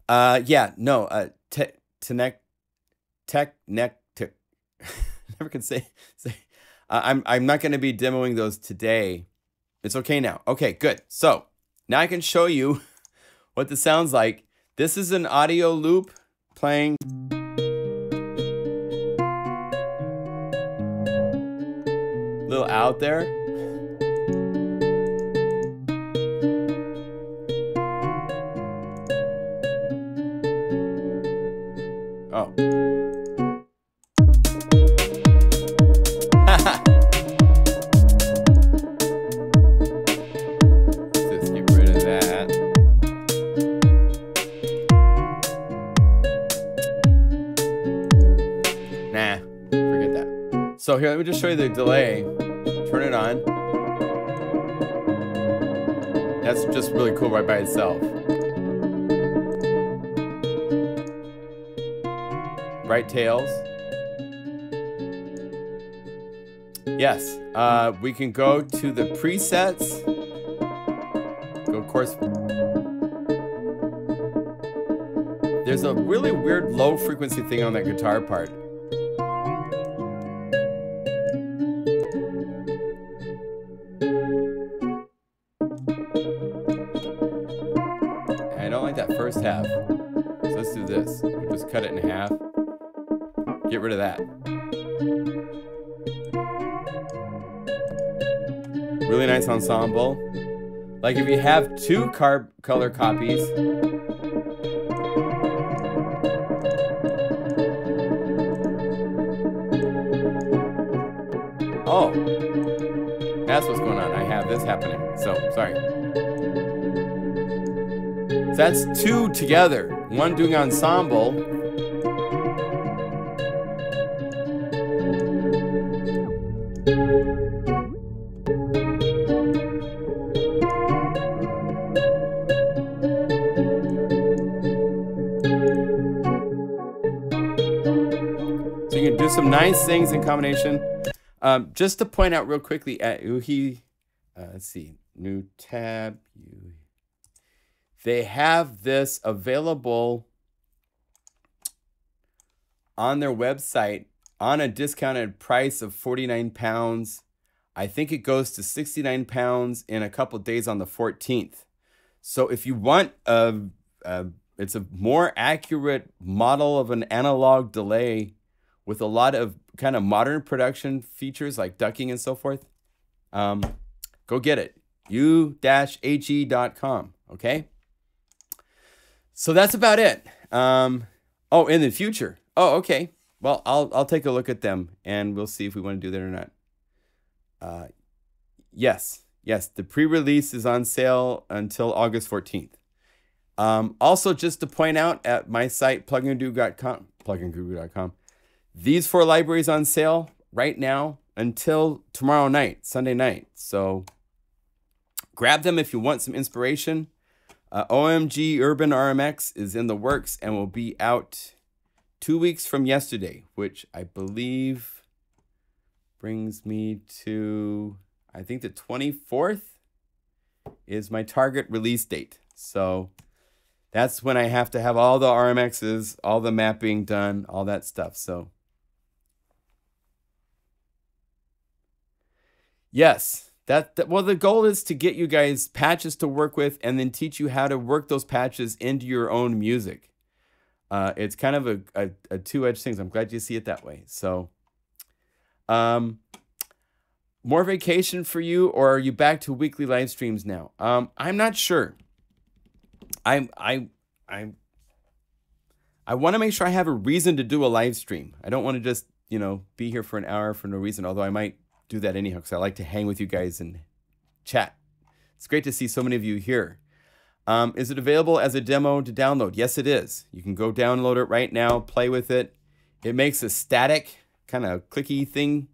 Yeah, no, never can say, I'm not going to be demoing those today. It's okay now. Okay, good. So now I can show you what this sounds like. This is an audio loop playing. little out there. Oh. Let's just get rid of that. Nah, forget that. So here, let me just show you the delay. Turn it on. That's just really cool right by itself. Bright tails. Yes, we can go to the presets. Go, of course. There's a really weird low frequency thing on that guitar part. I don't like that first half. So let's do this. We'll just cut it in half. Get rid of that. Really nice ensemble. Like if you have two color copies. Oh, that's what's going on. I have this happening. So, sorry. So that's two together. One doing ensemble. So you can do some nice things in combination. Just to point out real quickly at Uhi, let's see, new tab. They have this available on their website on a discounted price of £49. I think it goes to £69 in a couple days on the 14th. So if you want it's a more accurate model of an analog delay with a lot of kind of modern production features like ducking and so forth, go get it. u-he.com. Okay. So that's about it. Oh, in the future. Oh, okay. Well, I'll take a look at them and we'll see if we want to do that or not. Yes. The pre-release is on sale until August 14th. Also, just to point out at my site, pluginguru.com, these 4 libraries on sale right now until tomorrow night, Sunday night. So grab them if you want some inspiration. OMG Urban RMX is in the works and will be out 2 weeks from yesterday, which I believe brings me to, I think the 24th is my target release date. So that's when I have to have all the RMXs, all the mapping done, all that stuff. So yes, well, the goal is to get you guys patches to work with and then teach you how to work those patches into your own music. It's kind of a two-edged thing. So I'm glad you see it that way. So more vacation for you, or are you back to weekly live streams now? I'm not sure. I want to make sure I have a reason to do a live stream. I don't want to just, be here for an hour for no reason, although I might do that anyhow because I like to hang with you guys and chat. It's great to see so many of you here. Is it available as a demo to download? Yes, it is. You can go download it right now, play with it. It makes a static kind of clicky thing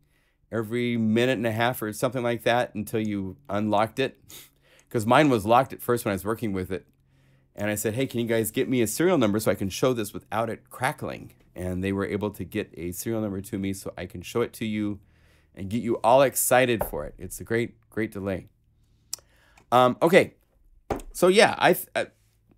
every minute and a half or something like that until you unlocked it. Because mine was locked at first when I was working with it. And I said, hey, can you guys get me a serial number so I can show this without it crackling? And they were able to get a serial number to me so I can show it to you and get you all excited for it. It's a great delay. Okay. So yeah,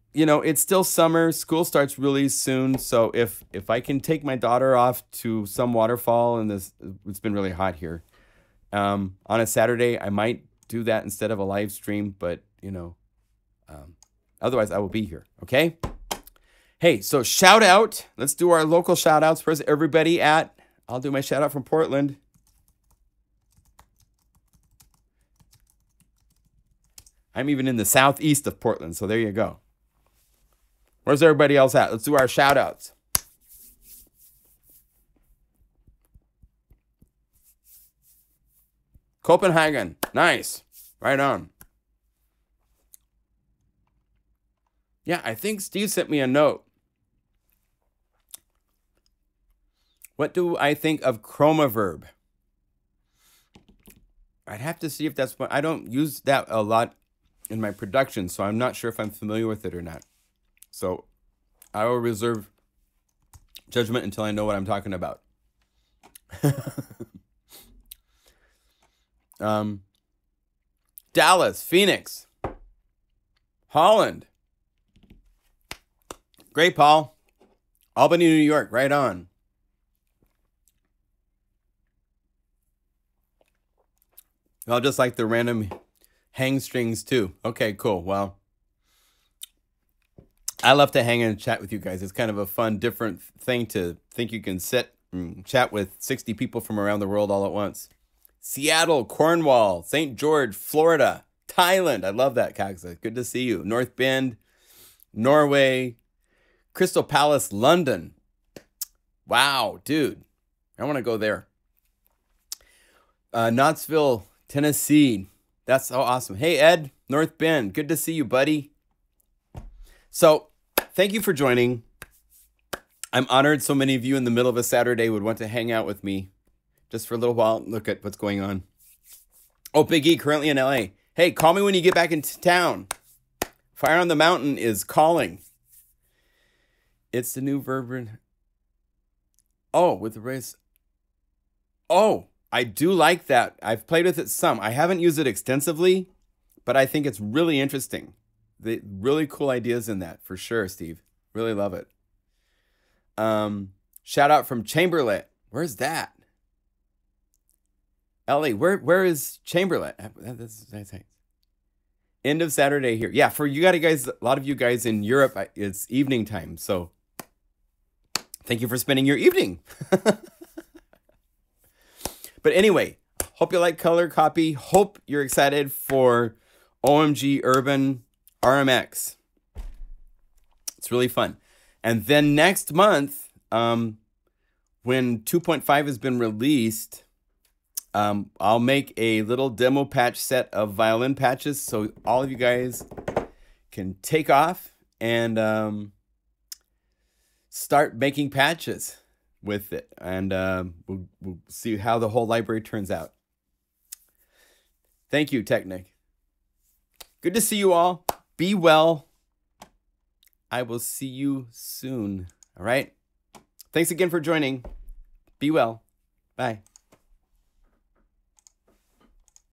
it's still summer. School starts really soon. So if I can take my daughter off to some waterfall, and it's been really hot here, on a Saturday, I might do that instead of a live stream, but otherwise I will be here. Okay. Hey, so shout out. Let's do our local shout outs. Where's everybody at? I'll do my shout out from Portland. I'm even in the southeast of Portland, so there you go. Where's everybody else at? Let's do our shout outs. Copenhagen. Nice. Right on. Yeah, I think Steve sent me a note. What do I think of Chromaverb? I'd have to see if that's what... I don't use that a lot in my production, so I'm not sure if I'm familiar with it or not. So I will reserve judgment until I know what I'm talking about. Dallas, Phoenix, Holland. Great, Paul. Albany, New York, right on. I'll just like the random hang strings too. Okay, cool. Well, I love to hang and chat with you guys. It's kind of a fun, different thing to think you can sit and chat with 60 people from around the world all at once. Seattle, Cornwall, St. George, Florida, Thailand. I love that, Kaxa. Good to see you. North Bend, Norway, Crystal Palace, London. Wow, dude. I want to go there. Knoxville, Tennessee. That's so awesome. Hey, Ed, North Bend. Good to see you, buddy. So, thank you for joining. I'm honored so many of you in the middle of a Saturday would want to hang out with me just for a little while and look at what's going on. Oh, Big E, currently in LA. Hey, call me when you get back into town. Fire on the Mountain is calling. It's the new verb. Oh, with the race. Oh, I do like that. I've played with it some. I haven't used it extensively, but I think it's really interesting. The really cool ideas in that, for sure, Steve. Really love it. Shout out from Chamberlain. Where's that? LA, where is Chamberlain? That's end of Saturday here. Yeah, for you guys, a lot of you guys in Europe, it's evening time. So thank you for spending your evening. But anyway, hope you like ColourCopy. Hope you're excited for OMG Urban RMX. It's really fun. And then next month, when 2.5 has been released, I'll make a little demo patch set of violin patches so all of you guys can take off and start making patches with it. And we'll see how the whole library turns out. Thank you, Technic. Good to see you all. Be well. I will see you soon. All right. Thanks again for joining. Be well. Bye.